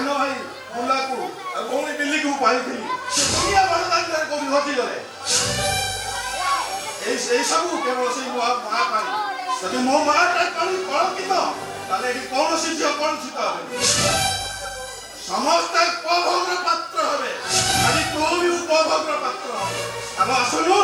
ସାନ ଭାଇ ବୁଲାକୁ ଆଉ ଭଉଣୀ ବିଲିକୁ ପାଳିଥିଲି ସେ ଦୁନିଆ ବରଦାନରେ କୋଉଠି ଘଟିଗଲେ এই ସବୁ କେବଳ ସେଇ ମା ପାଇଁ ଯଦି ମୋ ମାଟା କଳଙ୍କିତ ତାହେଲେ ଏଠି କୌଣସି ଝିଅ କଳୁଷିତ ହେବେ ସମସ୍ତେ ଉପଭୋଗର ପାତ୍ର ହେବେ ଆଜି ତୁ ବି ଉପଭୋଗର ପାତ୍ର ହେବେ ଆମ ଆସୁନୁ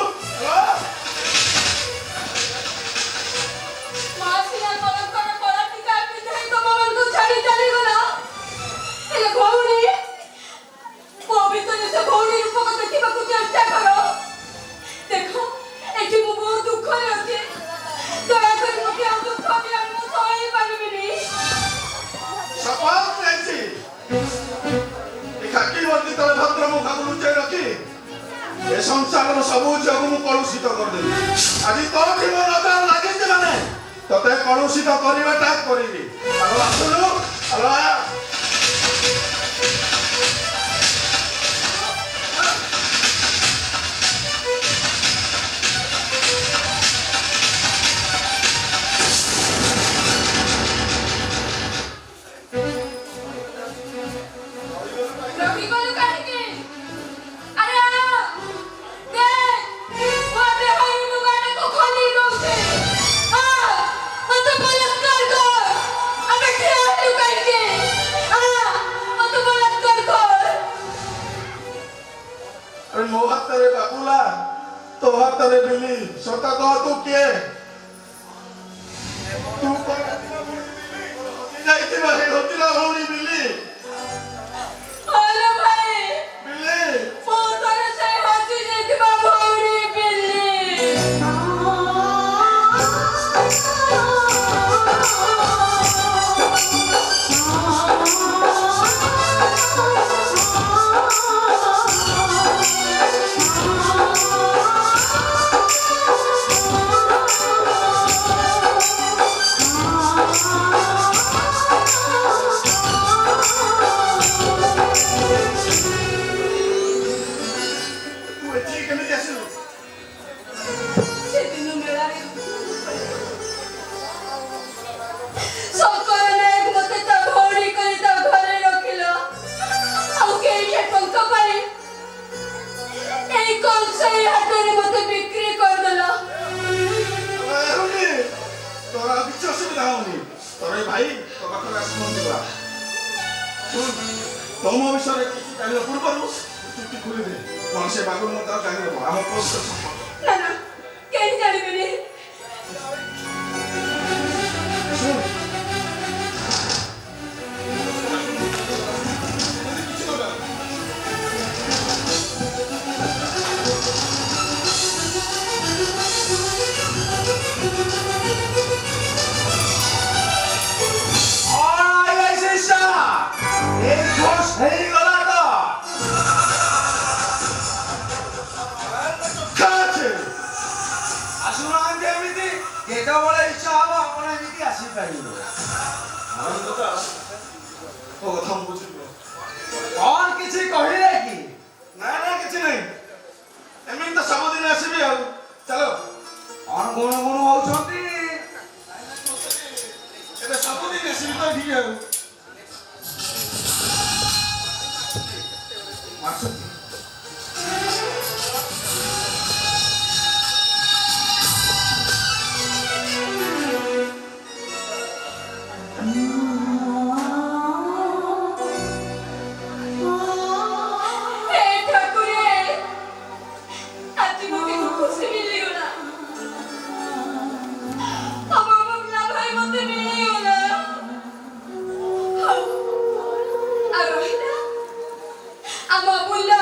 ସଂସାରର ସବୁ ଝିଅକୁ ମୁଁ କଳୁଷିତ କରିଦେବି ଆଜି ତୋଠି ମୋ ନଜର ଲାଗିଛି ମାନେ ତତେ କଳୁଷିତ କରିବାଟା କରିବି ଆଲୋ ଆସୁନୁ ଆଲୋ ମୋ ହାତରେ ବାବୁଲା ତୋ ହାତରେ ବିଲି ସତ କହ ତୁ କିଏ ତୁ ଯାଇଥିବା ହେ ହଜିଲା ଭଉଣୀ ବିଲି ତମ ବିଷୟରେ କିଛି ଜାଣିବା ପୂର୍ବରୁ ଚୁଟି ଖୋଲିଦେ କଣ ସେ ବାବୁ ମୁଁ ତାକୁ ଜାଣିବ ଆମ ନା ନା କେହି ଜାଣିବେନି ଯେତେବେଳେ ଇଚ୍ଛା ହବ ଆପଣ ଏମିତି ଆସିପାରିବେ କଣ କିଛି କହିଲେ କି ନା ନା କିଛି ନାହିଁ ଏମିତି ତ ସବୁଦିନ ଆସିବି ଆଉ ଚାଲ କଣ ଗୁଣ ଗୁଣ ହଉଛନ୍ତି ଏବେ ସବୁଦିନ ଆସିବି ତ ଠିକ ଆଉ ଆମ ବୁଲା